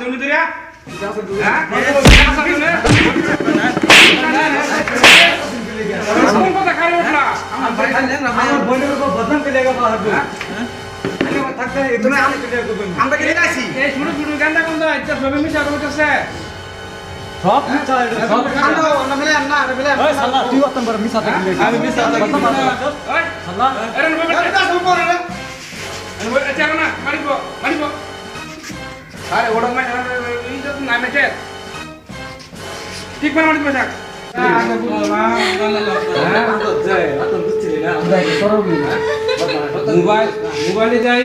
তুমি দিরা হ্যাঁ কোন কথা খালি উঠলা আমার ভাই আমার বোনের উপর বদনাম করে লাগা পারবো হ্যাঁ থাকতে তুমি আমরা কি আছি এই ছোট ছোট গান্ডা কোন দাও এটা সবে মিশা করতেছে সব মিছা এটা সব খান্ডা না মিলে না মিলে ওই শালা তুই অতম বড় মিছা থাকি আমি মিছা থাকি ওই শালা আরে নবে এটা সম্পর্ক রে আমি এটা না মারিবো আরে ওড়া মা এই তো নামে কে ঠিক করে মারিবো থাক আগে বলো না হ্যাঁ তো যাই অত বুঝছিলি না আমরা কি করব না মোবাইলে যাই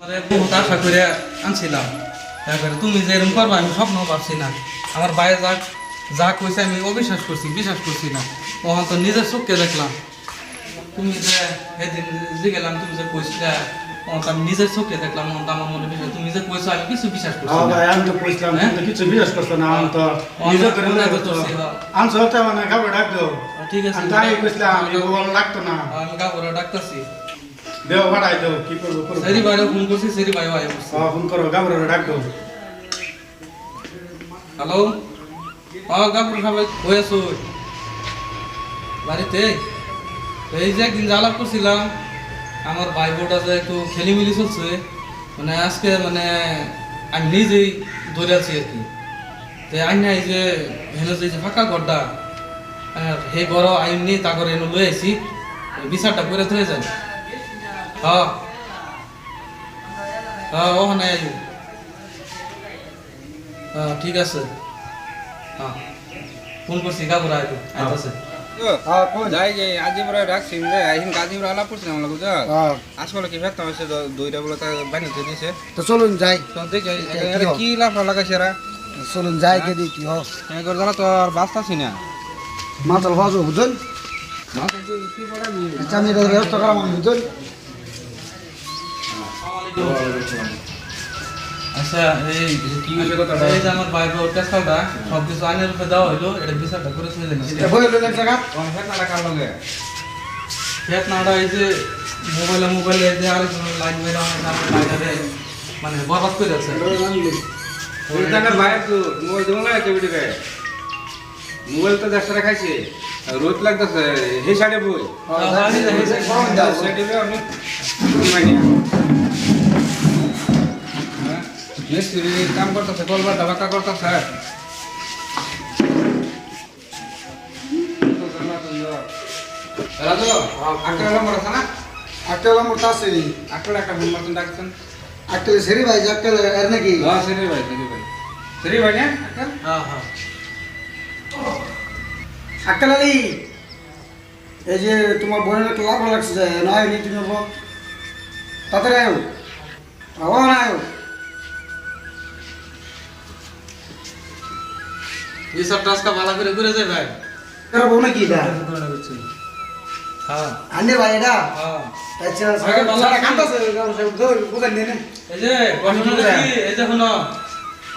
আরে বহুত আশা করে আনছিলাম তারপরে তুমি যে এরকম করবা আমি স্বপ্ন ভাবছি না আমার বাইরে যা কইছে আমি অবিশ্বাস করছি বিশ্বাস করছি না ওখান তো নিজের চোখকে দেখলাম তুমি যে সেদিন যে গেলাম তুমি যে কইছিলে আমি নিজের চোখে দেখলাম আমার মনে বিষয় তুমি যে কইছো আমি কিছু বিশ্বাস করছি না ভাই আমি তো কইছিলাম তুমি কিছু বিশ্বাস করছ না আমি তো নিজে করে আমি সত্যি মানে কাপড় ডাক দাও ঠিক আছে আমি তাই কইছিলাম আমি বল লাগতো না আমি কাপড় ডাকতাছি দেও ভাড়াই দাও কি করব করব সেরি ভাইরে ফোন করছি সেরি ভাই ভাই বলছে ফোন করো কাপড় ডাক দাও হ্যালো কাপড় সবাই হয়েছো বাড়িতে এই যে একদিন জ্বালা করছিলাম আমার ভাই বোটা যে একটু খেলিমিলি চলছে মানে আজকে মানে আমি নিজেই ধরে আছি আর কি তো আইন এই যে হেলে যে ফাঁকা ঘরটা আর হে ঘর আইন নিয়ে তা করে এনে লয়ে আইছি বিচারটা করে ধরে যান হ্যাঁ হ্যাঁ ওখানে আইব হ্যাঁ ঠিক আছে হ্যাঁ ফোন করছি কাপড় আইব আইতাছে যাই যে আজি বড় রাখছি যে আইন কাজি বড় আলাপ করছিলাম আমরা বুঝা আসলে কি ফেক্ট হইছে দুইটা বলে তা বানিয়ে দিয়েছে তো চলুন যাই তো দেখি এর কি লাভ লাগাইছে এরা চলুন যাই কে দেখি হ এই করে জানা তো আর বাস্তাছি না মাতাল ভাজো বুঝুন আচ্ছা আমি এটা ব্যবস্থা করাম বুঝুন আচ্ছা এই কি এই যে আমার ভাই বোর কাছটা সব কিছু আইনের উপরে দেওয়া হইলো এটা বিচারটা করে চলে যান এটা বইলো এক জায়গা কোন ফেক্ট না কার লগে ফেক নাড়া এই যে মোবাইলে যে আরেকজন লাইন মেরে আমার বাইরে মানে বরবাদ করে যাচ্ছে ওই টাকার বাইরে তো মোবাইল দেবো না এতে বিড়ি গায়ে মোবাইল তো 100 টাকা খাইছে রোজ লাগতেছে হে সাইডে বই সেটিলে আমি মানে মিস্ত্রি কাম করতেছে কলবার ঢাকা করতেছে রাজু আটটা নম্বর আছে না একটা নম্বর আছে আটটা একটা ফোন মারতেন ডাকছেন একটা সেরি ভাই একটা এর নাকি হ্যাঁ সেরি ভাই না একটা হ্যাঁ হ্যাঁ একটা লালি এই যে তোমার বোনের একটা লাভ লাগছে যে নয় নি তুমি তাড়াতাড়ি আয়ো আও না আয়ো বিচারটা আজকে ভালো করে করে যায় ভাই এরা বউ নাকি এটা হ্যাঁ আনে ভাই এটা হ্যাঁ আচ্ছা সারা কান্দাছে বুঝেন নে এই যে ঘটনা কি এই যে শোনো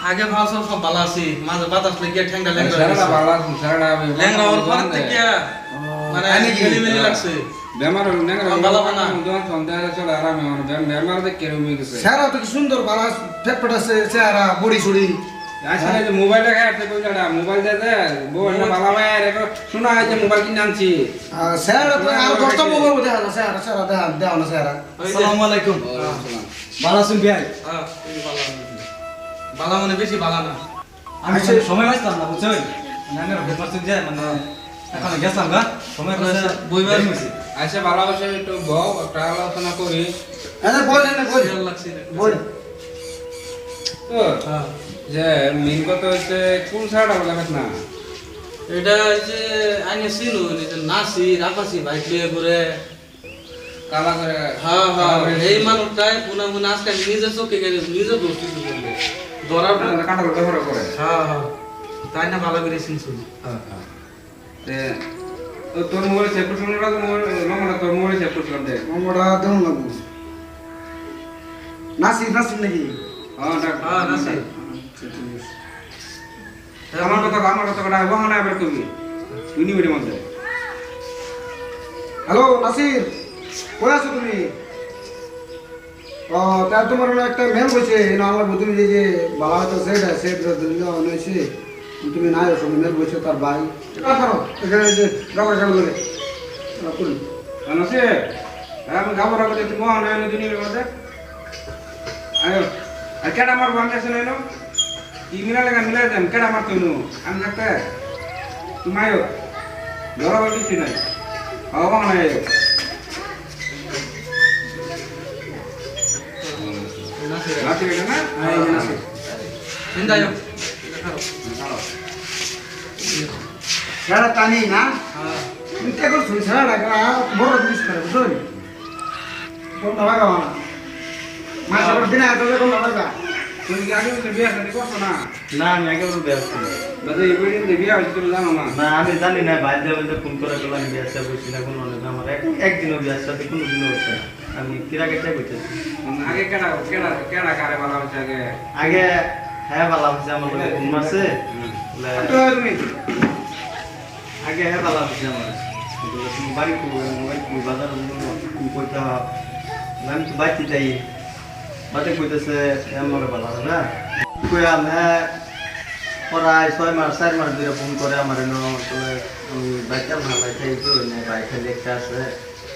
আগে ভাষা সব ভালো আছি মাঝে বাতাস লেগে ঠ্যাংটা লেঙ্গা সারাটা ভালো আছে সারাটা লেঙ্গা ওর পর থেকে মানে খেলিমেলি লাগছে বেমার হল না ভালো না যখন সন্ধ্যা চলে আরামে আমার বেমার দেখে রুমে গেছে সারা তো কি সুন্দর বালা ফেটফট আছে চেহারা বড়ি ছড়ি আসলে যে মোবাইল দেখা আছে কই জানা মোবাইল দে দে বল না বাবা ভাই রে শোনা হয় যে মোবাইল কিনে আনছি সারা তো আর কষ্ট মোবাইল দেখা না সারা সারা দেও না সারা আসসালামু আলাইকুম ভালো আছেন ভাই হ্যাঁ বালা মানে বেশি বালা না আমি সময় পাইছিলাম না বুঝছেন নানের ব্যাপারটা যে মানে এখন গেছলাম গা সময় পাইছে বইবার হইছে আচ্ছা ভালোবাসা একটু বউ একটা আলোচনা করি আরে বল না বল ভালো লাগছে বল তো হ্যাঁ যে মেন কথা হচ্ছে কোন ছাড়া লাগাত না এটা যে আইনে ছিল যে নাসি রাপাসি বাইক লিয়ে ঘুরে কালা করে হ্যাঁ হ্যাঁ এই মানুষটাই পুনা পুনা আজকে নিজে চোখে গেলে নিজে দোষী ধরার কাঁটা ব্যবহার করে হ্যাঁ হ্যাঁ তাই না ভালো করে শুনছি তে তোর মোবাইল সেভ করছিলাম না নম্বরটা তোর মোবাইল সেভ করছিলাম দে নম্বরটা দেও না নাসি নাসি নাকি হ্যাঁ হ্যাঁ নাসি আমার কথা বহনা আবার কবি ইউনিভার্সিটির মধ্যে হ্যালো নাসির, কই আছো তুমি? ও তার তোমার হলো একটা মেল বলছে না আমার তুমি যে বাবা হয়তো সেট দিল হয়েছে তুমি না আসো মেল বলছে তার ভাই করো এখানে যে গাবার গাল বলে করুন আছে আমি গাবো রাখো যে তুমি না এনে দিনের মধ্যে আয়ো আর কেডা মারবো আমি আসলে এনো কি মিলাই দেন কেডা মারতো নো আমি থাকতে তুমি আয়ো ধরা কিছু নাই হওয়া নাই নাসির এটা না এই যে নাসির চিন্তা যাও সারা টানি না তুমি কে করছো সারা টাকা বড় জিনিস করে বুঝলি কোন টাকা গাওয়া না মাসের দিন এত কোন টাকা তুমি কি আগে বিয়ে শাদী করছো না না আমি আগে বলতে আসছি দাদা এই বইদিন দিয়ে বিয়ে হয়েছে তুমি জানো না না আমি জানি না বাইরে বলতে ফোন করে বললাম আমি বিয়ার সাথে বসছি না কোনো আমার একদিনও বিয়ার সাথে কোনো দিনও হচ্ছে না আমি কিরাকে চাই বলতেছি আগে কেডা কেডা কেডা কারে বলা হচ্ছে আগে আগে হ্যাঁ ভালো হচ্ছে আমার লোক ফোন মারছে তো তুমি আগে হ্যাঁ ভালো হচ্ছে আমার তুমি বাড়ি বাজার কইতে আমি তো বাইতে যাই বাতে কইতেছে আমার ভালো না কই আমি প্রায় 6 মাস 4 মাস ধরে ফোন করে আমার বাইকাল না বাইতে বাইকে দেখতে আসে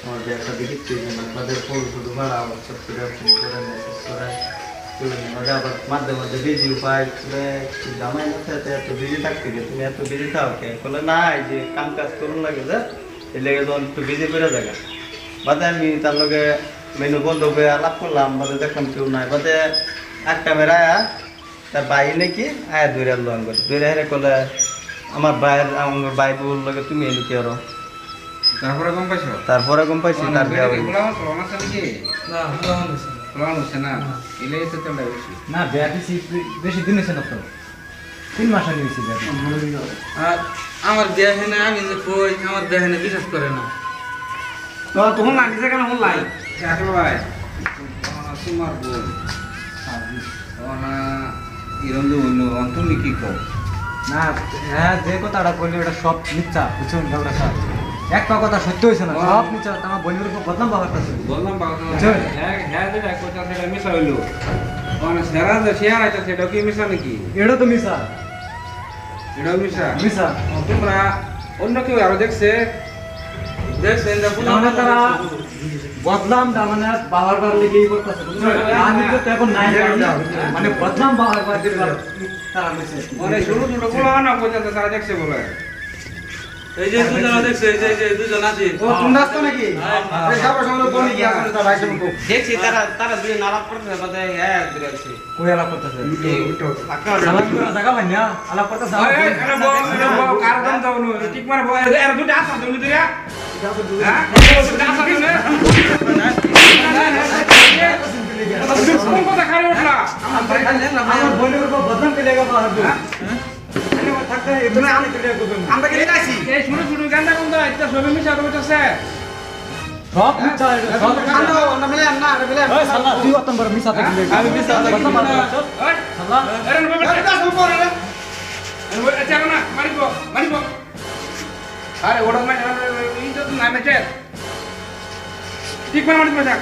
আমার একটা দেখি আমাদের ফটো ভাড়া সব করে ফোন করে মেসেজ করে আবার মাঝে মাঝে বিজি উপায় জামাই না থাকতে এত বিজি থাকতে তুমি এত বিজি থাও কে বলে না এই যে কাম কাজ করুন লাগে যে এই লেগে যখন একটু বিজি করে জায়গা বাদে আমি তার লগে মেনু বন্ধ করে আলাপ করলাম বাদে দেখলাম কেউ নাই বাদে একটা মেরায়া তার বাই নাকি আয়া দূরে লোন করে দূরে হেরে কলে আমার ভাই বল লাগে তুমি এলু কি আরো তারপরে গম পাইছো তারপরে গম পাইছি তার বিয়া হইল এগুলা আমার সাথে কি না ভালো হয়েছে প্লান হচ্ছে না এলে তো তোমরা বেশি না বিয়া বেশি দিন হয়েছে না তো 3 মাস আগে হয়েছে বিয়া আর আমার বিয়ে হেনে আমি যে কই আমার বিয়ে হেনে বিশ্বাস করে না তো তখন লাগছে কেন হল লাই আসলে ভাই তোমার বল ওনা ইরন্দ বললো তুমি কি কও না হ্যাঁ যে কথাটা বললি ওটা সব মিথ্যা বুঝছেন ঝগড়া সব একটা কথা সত্য হয়েছে না সব মিথ্যা আমার বোনের উপর বদনাম বাবার কাছে বললাম বাবা হ্যাঁ হ্যাঁ যেটা কথা সেটা মিশা হইলো ওনা সেরা যে শেয়ার আছে সেটা কি মিশা নাকি এটা তো মিশা এটাও মিশা মিশা তোমরা অন্য কেউ আরো দেখছে দেখছেন যে মানে তারা বদনাম মানে বাবার বার লেগেই করতেছে আমি তো এখন নাই মানে বদনাম বাবার বার দিতে তারা মিশে মানে ছোট ছোট গুলো না পর্যন্ত তারা দেখছে বলে এই যে দুজন দেখছে এই যে দুজন আছে ও তুমি আসতো নাকি এই সবার সামনে বলি কি আছে তার ভাই সঙ্গে দেখছি তারা দুই নালাপ করতে বাদে হ্যাঁ দূরে আছে কই আলাপ করতেছে এই উল্টো সালাম করে জায়গা ভাই না আলাপ করতেছে কার দাম দাও নো ঠিক মানে এর দুটো আসা তুমি দুইয়া হ্যাঁ দুটো আসা তুমি কোন কথা খারে উঠলা আমার বোনের উপর বদনাম করে লাগা বাহার থাকতে তুমি আমি করে করবেন আমরা কি লাইছি এই ছোট ছোট গান্দা কোন দা এটা সবে মিশা হইতাছে সব মিথ্যা সব খান্ড আমরা মিলে না আমরা মিলে ওই শালা তুই অতম বড় মিছা থাকবি আমি মিছা থাকি বদনাম না। মারছ শালা আরে বাবা এটা শুরু করে আচ্ছা না মারিব আরে ওড়া মানে এই তো না মেচে ঠিক মানে মারিব যাক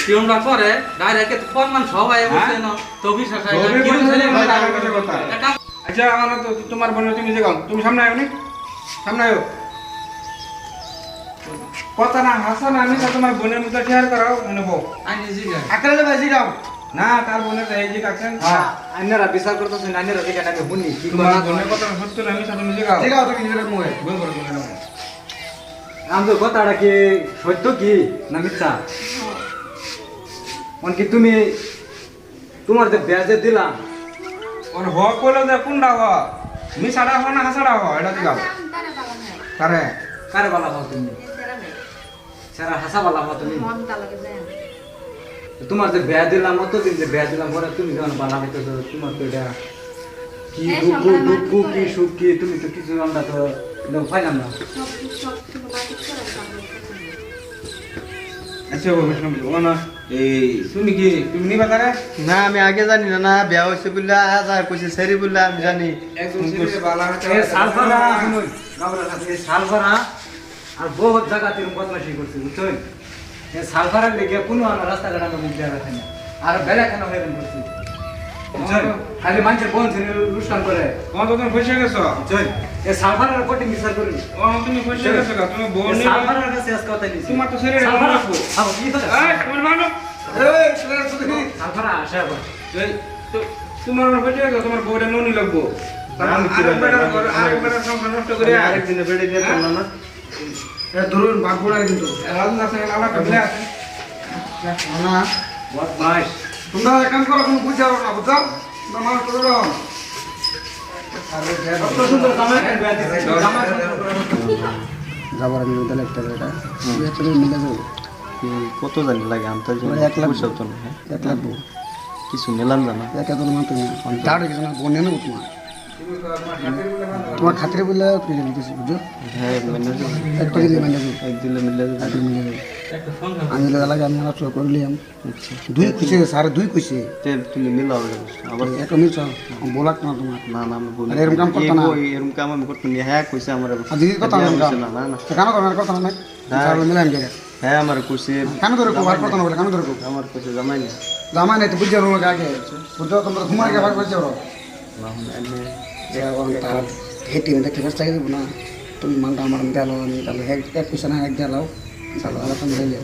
কিরমটা করে ডাইরেক্ট ফরমান সবাই বসে না তো বিশ্বাস হয় না কিরম ছেলে এটা আচ্ছা আমার তো তোমার বোন তুমি যে গাও তুমি সামনে আয়ো নি সামনে আয়ো কথা না হাসান আমি তো তোমার বোনের মতো শেয়ার করাও নেব আইনি জিগা আকালে বাজি দাও না তার বোনের এই যে কাছেন হ্যাঁ আইনারা বিচার করতেছেন আইনারা দেখেন আমি শুনি কি তোমার বোনের কথা সত্য না আমি সাথে নিজে গাও ঠিক আছে তুমি নিজের মুখে বল বল তুমি না আমতো কথাটা কি সত্য কি না মিথ্যা মন কি তুমি তোমার যে ব্যাজে দিলাম ওর হ কইলো যে কোনটা হ মিছাড়া হ না হাসাড়া হ এটা দিগাও কারে কারে বলা হও তুমি সারা হাসা বলা হও তুমি তোমার যে ব্যাজ দিলাম অতদিন যে ব্যাজ দিলাম পরে তুমি যখন বানা হইতেছো তোমার তো এটা কি দুঃখ কি সুখ কি তুমি তো কিছু আমরা তো পাইলাম না আচ্ছা বিষ্ণু ও না এই তুমি কি তুমি নিবা তারে না আমি আগে জানি না না বিয়া হইছে বলে আজ কইছে সেরি বলে আমি জানি একদম সিরিয়াস বালা হচ্ছে এই সালফারা শুনুন গাবরা কাছে এই সালফারা আর বহুত জায়গাতে এরকম বদমাশি করছি বুঝছেন এই সালফারের লেগে কোনো আমার রাস্তাঘাট আমার মুখ দেওয়া রাখে না আর বেলা কেন হয়রান করছি বুঝছেন খালি মানুষের বোন ছেলে অনুষ্ঠান করে তোমার তো তুমি বসে গেছো বুঝছেন এই সালফারের কোটি বিচার করি ও তুমি বসে গেছো না তুমি বোন সালফারের কাছে আজকে কথা দিছি তোমার তো শরীরে সালফার রাখবো কি করে এই তোমার ভালো এই ছেলেরা তো দেখি সালফার আসে আবার এই তো তোমার বসে গেছো তোমার বউটা নুনি লাগবো আমি কি আরেকবার সংসার নষ্ট করে আরেকদিনে বেড়ে দিয়ে করলাম না ধরুন বাপ গোড়া কিন্তু রাজনাথ সিং আলাদা করে না বদমাশ তোমরা একান করো কোনো বুঝতে পারো না বুঝছো তোমরা মানুষ করে দাও কত সুন্দর জামা কেন বেয়া দিছে জামা যাবার আমি তাহলে একটা এটা একটা মিলে যাবো কত জানি লাগে আমি তো এক লাখ পয়সা তো না হ্যাঁ? এক লাগবো কিছু মেলাম জানা এক এত না তুমি তাড়ে কিছু না বোন নেবো তোমার খাতিরে বললে তুই দিতেছি বুঝছো হ্যাঁ মেনে যাবো একটা দিলে মানে যাবো একদিনে মিলে যাবো একটা মিলে যাবো একটা ফোন আমি লাগে আমি আলাপ করলাম দুই কুছে সাড়ে দুই কুছে তুমি মিলাও আবার একটা মিলছ বলাক না তোমার না না আমি বলি আরে এরকম কাম করতো না। এরকম কাম আমি করতে নি হ্যাঁ কইছে আমার আর দিদির কথা না না না না কেন করবেন কথা না সাড়ে মিলাম গেলে হ্যাঁ আমার কইছে কেন ধরে আর কথা না বলে কেন ধরে আমার কইছে জামাই না জামা নাই তো বুঝে রো আগে বুঝছো তোমরা ঘুমাই গে ভাগ করছো না এমনি হেঁটে দেখতে ব্যস্ত থাকে দেবো না তুমি মালটা আমার গেল আমি তাহলে এক পয়সা না এক গেলাও চালো আলাদা তুমি গেলে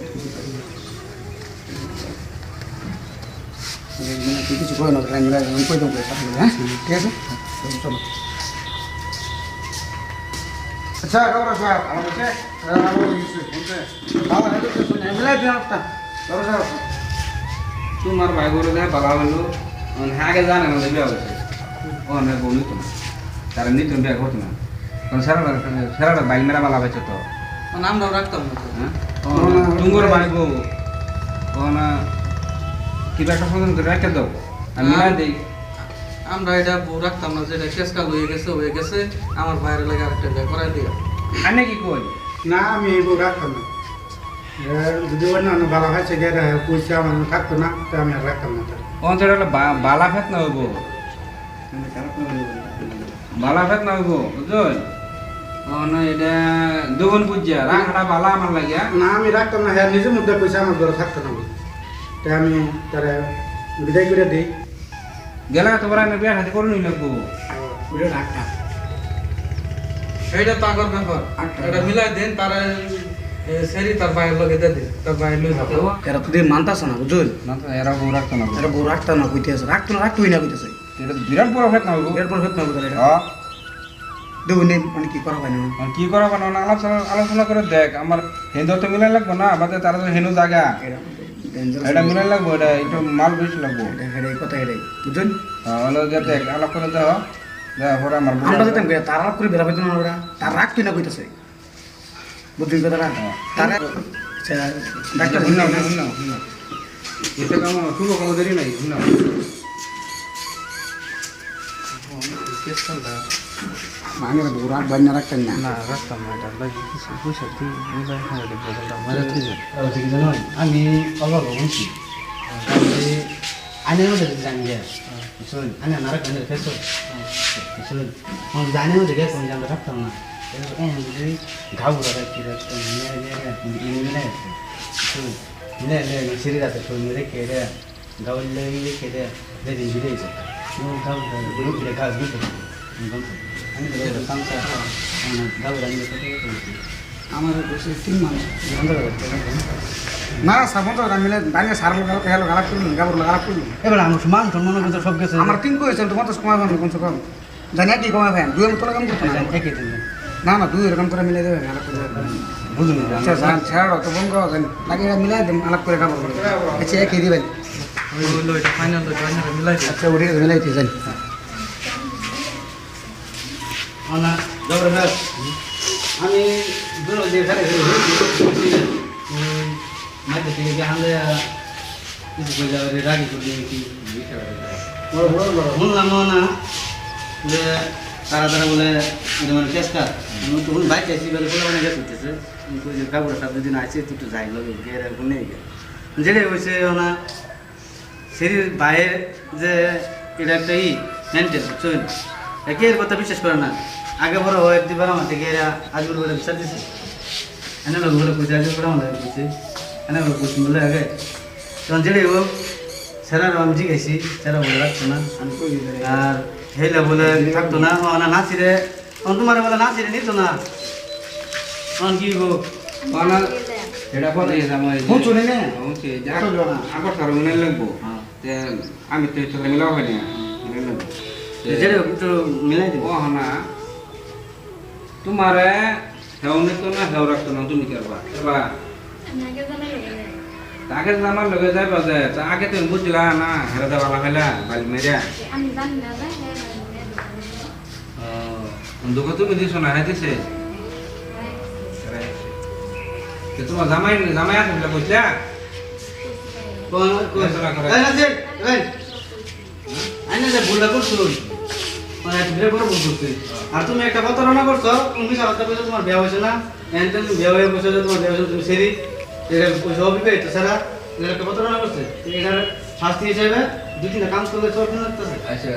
তুই কিছু করে না মিলাই আমি কই দেবো হ্যাঁ ঠিক আছে চলো আচ্ছা খবর আছে আমার কাছে মিলাই দিন একটা তোমার ভাই বলে দেয় বাবা হলো হ্যাঁ আগে জানে না যে বিয়ে হয়েছে ও না বউ নিত না তারা নিত বিয়ে করতো না কারণ সারাটা বাইক মেরা বালা হয়েছে তো মানে আমরাও রাখতাম না তো। হ্যাঁ তুঙ্গর ভাই বউ ও না কিবা একটা পছন্দ করে রেখে দাও আমি মিলাই দিই আমরা এটা বউ রাখতাম না, যেটা কেসকাল হয়ে গেছে আমার বাইরে লাগে আরেকটা বিয়ে করাই দিয়া। আনে কি কই না আমি এই বউ রাখতাম না যদি অন্যান্য ভালো হয়েছে গেলে পয়সা আমার থাকতো না তো আমি আর রাখতাম না ও যেটা হলো বালা ফেত না হইব বালা ফেত না হইব বুঝল ও না এটা দুগুন বুঝিয়া রাখাটা বালা আমার লাগিয়া না আমি রাখতাম না হ্যাঁ নিজের মধ্যে পয়সা আমার ঘরে থাকতো না তাই আমি তারা বিদায় করে দিই গেলে তোমার আমি বিয়ে হাতে করে নিই লাগবো রাখতাম সেইটা তো আগর ব্যাপার, এটা মিলাই দেন তারা সেরি তার বাইরের লগে দিয়ে দিন, তার বাইরে লই যাবে। এরা তো দিয়ে মানতাছে না বুঝল না তো এরা বউ রাখতো না এরা বউ রাখতা না কইতেছে রাখতোই না কইতেছে এটা তো বিরাট বড় ফেত না হইব এরপর হত না বুঝলে এটা হ্যাঁ দেবো নেই মানে কি করা হয় না আর কি করা বানো না আলোচনা করে দেখ আমার হিন্দু তো মিলাই লাগবো না বাদে তারা তো হিন্দু জায়গা এটা ডেঞ্জারাস এটা মিলাই লাগবো এটা একটু মাল বেশি লাগবো এটাই কথা এটাই বুঝলেন হলো যাতে আলাপ করে দেওয়া দেওয়া পরে আমার আমরা যেতাম গে তার আলাপ করে বেরা পাইতো না ওরা তার রাখতোই না কইতেছে বুঝলি কথাটা তারা ডাক্তার শুনো শুনো শুনো এটা কাম শুভ কাম দেরি নাই শুনো কেসকালটা আমি বউ রাখ বান্না রাখতেন না না রাখতাম না, এটা লাগে কিছু পয়সা দিয়ে মিলাই খাওয়া দিব, বদলটা মারা থেকে যাবে। হচ্ছে কি জানো আমি অল্প বলছি আমি আইনের মধ্যে জানি গে শুন আমি নারক আইনের ফেসো শুন আমি জানি মধ্যে গেছে আমি জানতে রাখতাম না যদি ঘাবুড়া রাখছি রাখতাম মিলে শুন মিলে সিঁড়ি রাতে শুন রেখে রে গাউলে রেখে রে যেদিন বিলে গেছে গাউলে গাছ দিতে আমি তো সংসার গাউলে আমি আমার বসে 3 মাস না সাবন তো মিলে দাঁড়িয়ে সার হেলো গালাপ করলুন গাবর গালাপ করলুন এবার আমার মান সম্মান কিন্তু সব গেছে আমার 3 কইছেন তোমার তো সময় পাবেন কোন সকম জানি কি কমায় ভাই 2 এর মতো কাম করতে না একই দিন না না 2 এরকম করে মিলে দেবে গালাপ করে বুঝুন আচ্ছা জান ছাড়ো তো বঙ্গ জানি লাগে মিলাই দেন আলাপ করে গাবর আচ্ছা একই দিবেন হইলো এটা ফাইনাল তো জয়েনারে মিলাই দিই। আচ্ছা ওরে মিলাই দিয়ে জানি না জবরদস্ত আমি দুটো যে ফেলে মাঝে থেকে যে আমরা কিছু করে যাবে রাগি করে কি শুনলাম না যে তারা তারা বলে মানে চেষ্টা আমি তখন বাইক আছি বলে বলে অনেক গেছে উঠতেছে যে কাপড় সব দুদিন আছে একটু যাই লগে গিয়ে এরকম নেই যেটা হয়েছে না শরীর বাইরে যে এটা একটা মেনটেন চল একে এর কথা বিশ্বাস করে না আগে বড় হয় একদিন বার আমার থেকে এরা আজগুলো বলে বিশ্বাস দিছে এনে লোক বলে কইছে আগে করে আমাদের কইছে এনে লোক কইছে বলে আগে তখন যেটাই হোক সেরা আমি জিজ্ঞাসি সেরা বলে রাখতো না আমি কই দিই আর হেলে বলে থাকতো না ও না নাচিরে তখন তোমার বলে নাচিরে নিত না তখন কি গো কোন এটা বলে যাম ওই ফোন শুনে নে হচ্ছে আসল না। আগর সার মনে লাগবো তে আমি তো এটা মিলাও হয় না মনে লাগবো যেটা একটু মিলাই দিবো ও না তোমারে হেও নিত না হেও রাখতো না তুমি করবা এবার তাকে আমার লগে যাইবা যে তা আগে তুমি বুঝলা না হেরা দেওয়া ফেলা বালি মেরিয়া দুঃখ তুমি দিছো না হ্যাঁ দিছে তোমার জামাই জামাই আছে বলে বুঝলা কোন কোন এই নাচির এই আইনা যে ভুলটা করছো মানে বিয়ে বড় ভুল করছে আর তুমি একটা কথা রান্না করছো তুমি সারাটা বছর তোমার বিয়ে হয়েছে না এন্ড তুমি বিয়ে হয়ে বসে তোমার বিয়ে হয়েছে তুমি সেরি এটা পয়সা অবিবাহিত সারা এটা একটা কথা রান্না করছে এটার শাস্তি হিসেবে দুই তিনটা কাম করলে চলতে লাগতেছে আচ্ছা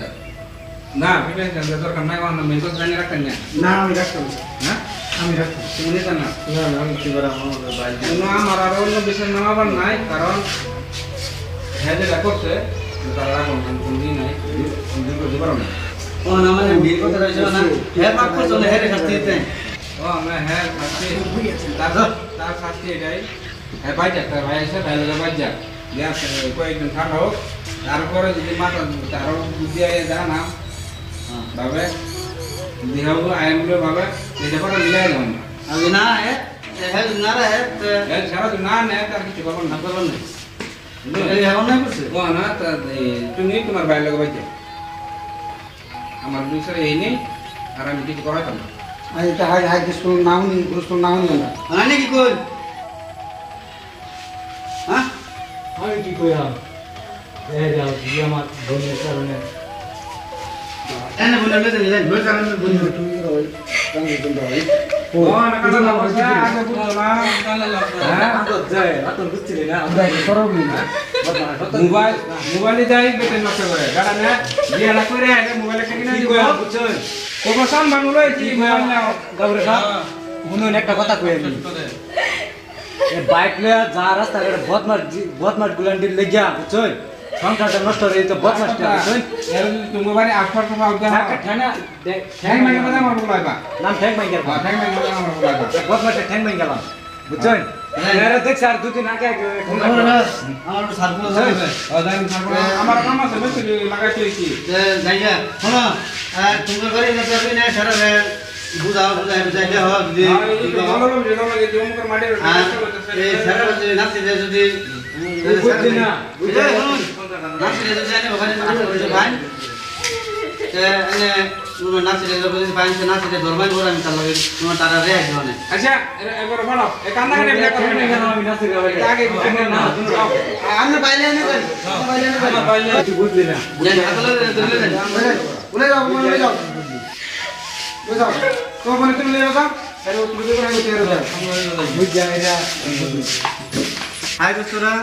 না প্রিপারেশন দরকার নাই ওখানে মেন কথা জানি রাখেন না না আমি রাখতাম হ্যাঁ আমি রাখতাম তুমি নিতে না না না আমি কি বড় আমার ভাই কোনো আমার আর অন্য বিষয় নামাবার নাই কারণ হ্যাঁ যেটা করছে তারা এখন কোন দিন নাই দিতে পারো না ও না মানে বিয়ে করতে রয়েছে না হ্যাঁ পাক করছো না হ্যাঁ শাস্তি দিতে ও আমরা হ্যাঁ শাস্তি তার শাস্তি এটাই হ্যাঁ ভাই যাক তার ভাই এসে ভাই লোক ভাই যাক কয়েকদিন ঠান্ডা হোক তারপরে যদি মাথা তারও বুদ্ধি আয় দেখা না ভাবে দিহাবো আইনগুলো ভাবে এটা করে মিলাই দেবো না আমি না হ্যাঁ হ্যাঁ না রে হ্যাঁ সারা দিন না নেয় তার কিছু করবো না করবেন না এই এখন না করছে ও না তা তুমি তোমার ভাই লোক ভাই যাক আমার দুইসারে এই নেই আর আমি কিছু করাইতাম না আই এটা হাই হাই স্কুল নাউনি স্কুল নাউনি না আনে কি কই হ্যাঁ আমি কি কইরা এই যাও আমার বোনের কারণে এনে বলে লইতে যাই লই কারণ বলি তুই রই কাঙ্গে দন্ডা ভাই ও না কালা লাগছে আগে বুঝছো না হ্যাঁ তো যায় আতন বুঝছিলি না আমরা সরবি না মোবাইলে যাই বেটে নষ্ট করে গাড়া না বিয়াটা করে আগে মোবাইলে থেকে না দিব বুঝছেন কোন সম্মান লইছি মোবাইল নাও গাবরে খা শুনুন একটা কথা কই আমি এই বাইক লয়া যা রাস্তা ঘাটে বদমাস গুলান্ডি লেগিয়া বুঝছেন সংসারটা নষ্ট হয়ে তো বদমাসটা বুঝছেন তুমি মোবাইলে আফটার কথা বলতে ঠানা ঠ্যাং মাইকে কথা আমার বলাইবা নাম ঠ্যাং মাই গেল ঠ্যাং মাইকে কথা আমার বলাইবা বদমাসটা ঠ্যাং মাই গেলাম বুঝছেন এরা দেখছ আর দুদিন আগে আমার তো সার্কুল ও জানি তারপর আমার কাম আছে বেশি লাগাইছি কি যাইয়া শোনো তোমার ঘরে না পারবি না সারা বুঝাও বুঝাইলে হয় যদি ভালো লোক যে লাগে জমুকের মাঠে এই সারা যদি নাচতে যদি বুঝছি না বুঝে নাচতে যদি জানে ওখানে নাচতে ভাই এনে তোমার নাচতে যদি ভাই নাচতে ধরবাই বড় আমি তার লাগে তোমার তারা রে আসবে না আচ্ছা এবার ভালো এই কান্না করে বিয়ে করবে না আমি নাচি গাবে আগে না আমি বাইরে এনে কই বাইরে এনে কই তুই বুঝলি না জানি হাতলে ধরলে জানি বলে যাও বলে যাও বুঝাও তো মানে তুমি লেও যাও আরে তুমি তো করে তেরো যাও বুঝ যায় এরা হাই দোস্তরা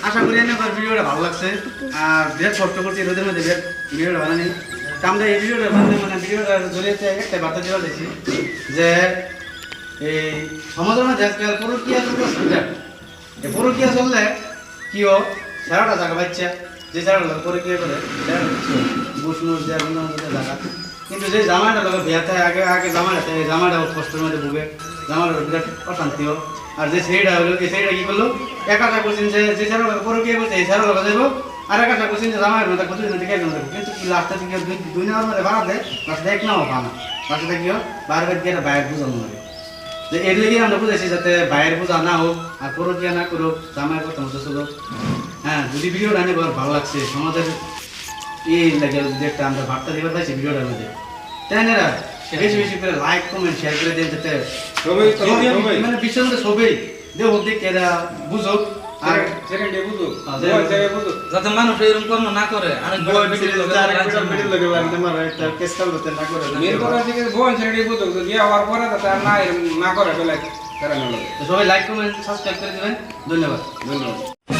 আশা করি এবার ভিডিওটা ভালো লাগছে আর বিরাট কষ্ট করছি রোদের মধ্যে বিরাট ভিডিওটা বানানি তা আমরা এই ভিডিওটা বানালে মানে ভিডিওটা জড়িয়েছে একটা বার্তা দেওয়া দিয়েছি যে এই সমাজের মধ্যে আজকাল পরকীয়া চলতে এই পরকীয়া চললে কি ও সারাটা জায়গা বাচ্চা যে সারাটা পরকীয়া করে বুসনুর দেওয়ার জায়গা কিন্তু যে জামাটা লোক বিয়াতে আগে আগে জামাটা এই জামাটা কষ্টের মধ্যে ভুগে জামাটা বিরাট অশান্তিও আর যে সেইটা হলো এই সেইটা কি করলো একাটা কোশ্চিন যে সারা পরকীয়া করছে এই সারা লোক যাবো আর একটা কোশ্চিন যে জামার মধ্যে কত দিন থেকে একজন কিন্তু কি লাস্টে থেকে দুই নেওয়ার মধ্যে বাড়া দেয় লাস্টে এক নাও পানা লাস্টে কি হয় বারবার গিয়ে বাইরে বুঝানো লাগে যে এর লেগে আমরা বুঝেছি যাতে বাইরের পূজা না হোক আর পরকীয়া না করুক জামাইয়ের কথা মতো চলো হ্যাঁ যদি ভিডিওটা আনে ভালো লাগছে সমাজের এই লাগে যদি একটা আমরা বার্তা দিতে পারছি ভিডিওটার মধ্যে তাই না বেশি বেশি করে লাইক কমেন্ট শেয়ার করে দেন যাতে মানে বিশ্বের মধ্যে সবাই দেখ দেখে এরা বুঝুক আর সেকেন্ড ডে বুঝো বুঝো যাতে মানুষ এরকম কর্ম না করে আরেক বড় ভিডিও একটা কেস করতে না করে মেন কথা হচ্ছে যে ভুবন সেকেন্ড ডে বুঝো তো বিয়ে হওয়ার পরে যাতে আর না করে ফেলে তারা না লাগে সবাই লাইক কমেন্ট সাবস্ক্রাইব করে দেবেন ধন্যবাদ ধন্যবাদ